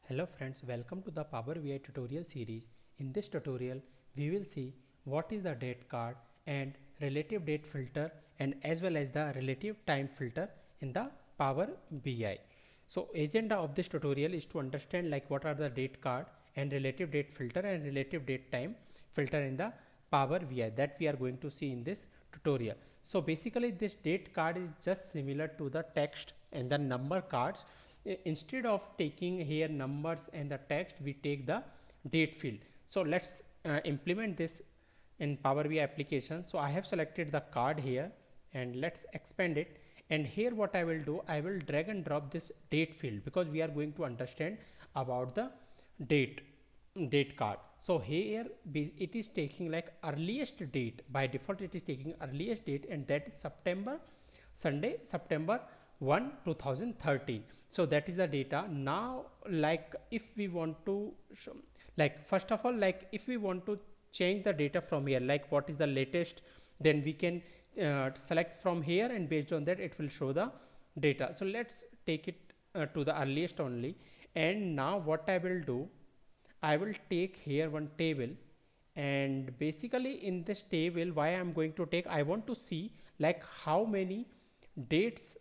Hello friends, welcome to the Power BI tutorial series. In this tutorial, we will see what is the date card and relative date filter and as well as the relative time filter in the Power BI. So agenda of this tutorial is to understand like what are the date card and relative date filter and relative date time filter in the Power BI that we are going to see in this tutorial. So basically this date card is just similar to the text and the number cards. Instead of taking here numbers and the text, we take the date field. So let's implement this in Power BI application. So I have selected the card here and let's expand it, and here what I will do, I will drag and drop this date field because we are going to understand about the date card. So here it is taking like earliest date. By default it is taking earliest date, and that is Sunday September 1 2013. So that is the data. Now like if we want to like first of all, like if we want to change the data from here, like what is the latest, then we can select from here, and based on that it will show the data. So let's take it to the earliest only. And now what I will do, I will take here one table, and basically in this table, why I am going to take, I want to see like how many dates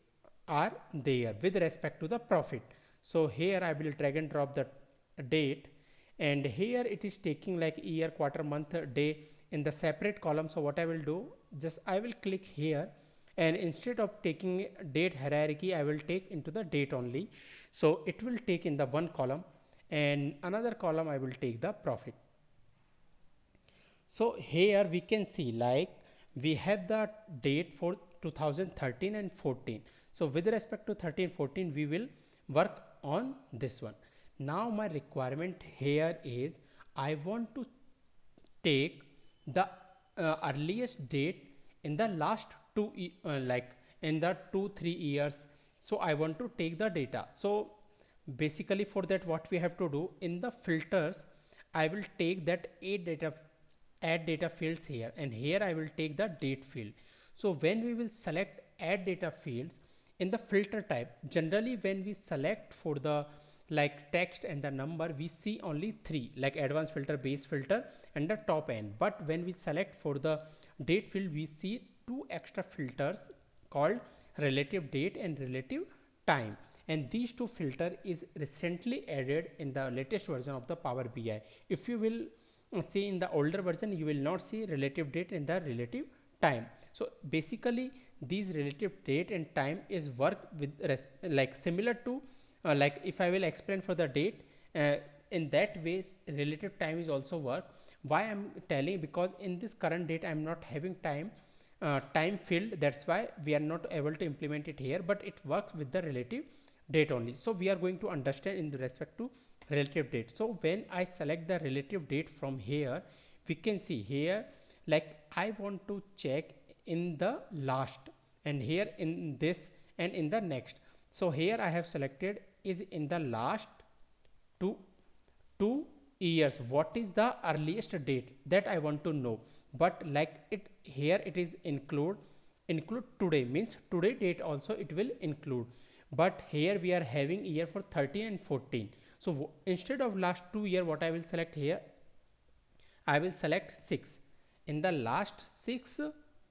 are there with respect to the profit. So here I will drag and drop the date, and here it is taking like year, quarter, month, day in the separate column. So what I will do, just I will click here, and instead of taking date hierarchy, I will take into the date only. So it will take in the one column, and another column I will take the profit. So here we can see like we have the date for 2013 and 14. So with respect to 13-14, we will work on this one. Now my requirement here is I want to take the earliest date in the last like in the 2-3 years. So I want to take the data. So basically for that, what we have to do in the filters, I will take that add data fields here, and here I will take the date field. So when we will select add data fields in the filter type, generally when we select for the like text and the number, we see only three, like advanced filter, base filter and the top end. But when we select for the date field, we see two extra filters called relative date and relative time, and these two filter is recently added in the latest version of the Power BI. If you will see in the older version, you will not see relative date and the relative time. So basically these relative date and time is work with like similar to like if I will explain for the date, in that ways relative time is also work. Why I'm telling, because in this current date I'm not having time field, that's why we are not able to implement it here, but it works with the relative date only. So we are going to understand in respect to relative date. So when I select the relative date from here, we can see here like I want to check in the last, and here in this and in the next. So here I have selected is in the last 2 years. What is the earliest date that I want to know, but like it here it is include today, means today date also it will include, but here we are having year for 13 and 14. So instead of last 2 year, what I will select here, I will select 6. In the last 6,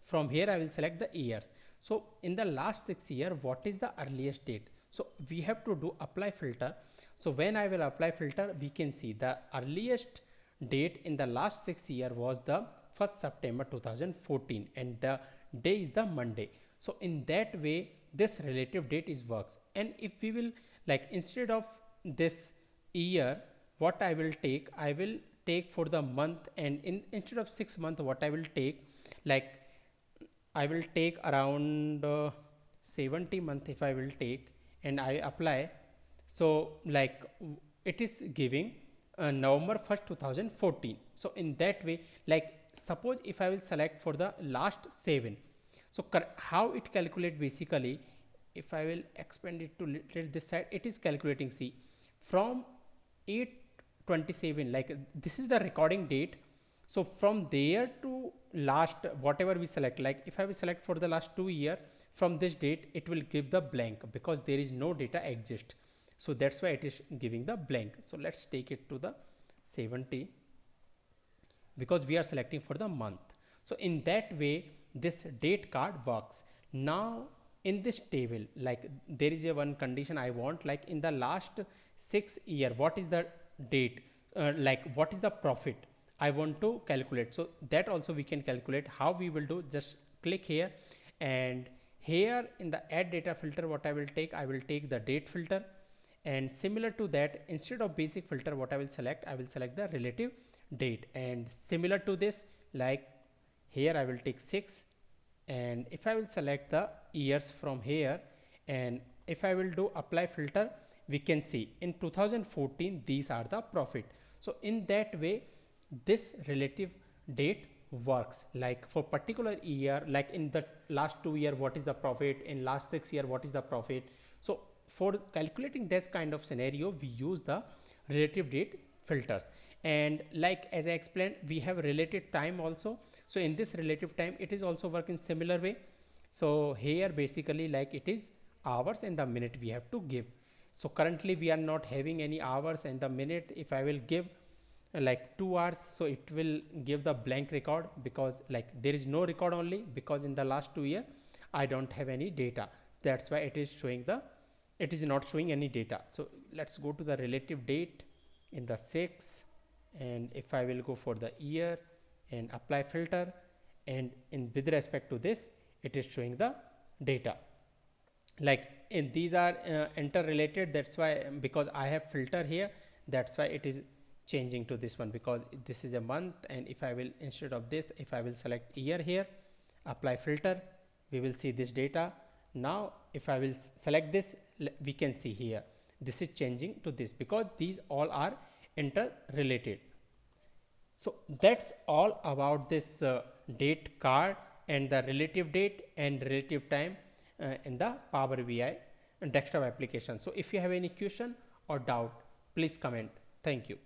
from here I will select the years. So in the last 6 year, what is the earliest date? So we have to do apply filter. So when I will apply filter, we can see the earliest date in the last 6 year was the 1st September 2014, and the day is the Monday. So in that way this relative date is works. And if we will like instead of this year, what I will take for the month, and instead of 6 months, what I will take, like I will take around 70 month if I will take, and I apply. So like it is giving November 1st 2014. So in that way, like suppose if I will select for the last 7, so how it calculate, basically if I will expand it to little this side, it is calculating, see, from 8/27, like this is the recording date. So from there to last whatever we select, like if I will select for the last 2 year, from this date it will give the blank because there is no data exist. So that's why it is giving the blank. So let's take it to the 70 because we are selecting for the month. So in that way this date card works. Now in this table, like there is a one condition I want, like in the last 6 year what is the date, like what is the profit I want to calculate. So that also we can calculate. How we will do, just click here, and here in the add data filter what I will take the date filter, and similar to that, instead of basic filter what I will select the relative date. And similar to this, like here I will take 6, and if I will select the years from here, and if I will do apply filter, we can see in 2014 these are the profit. So in that way this relative date works, like for particular year, like in the last 2 year what is the profit, in last 6 year what is the profit. So for calculating this kind of scenario we use the relative date filters. And like as I explained, we have relative time also. So in this relative time it is also work in similar way. So here basically like it is hours and the minute we have to give. So currently we are not having any hours and the minute. If I will give like 2 hours, so it will give the blank record, because like there is no record only, because in the last 2 year I don't have any data. That's why it is showing the, it is not showing any data. So let's go to the relative date in the 6, and if I will go for the year and apply filter, and in with respect to this it is showing the data. Like in these are interrelated, that's why, because I have filter here, that's why it is changing to this one, because this is a month. And if I will, instead of this, if I will select year here, apply filter, we will see this data. Now if I will select this, we can see here this is changing to this, because these all are interrelated. So that's all about this date card and the relative date and relative time in the Power BI desktop application. So if you have any question or doubt, please comment. Thank you.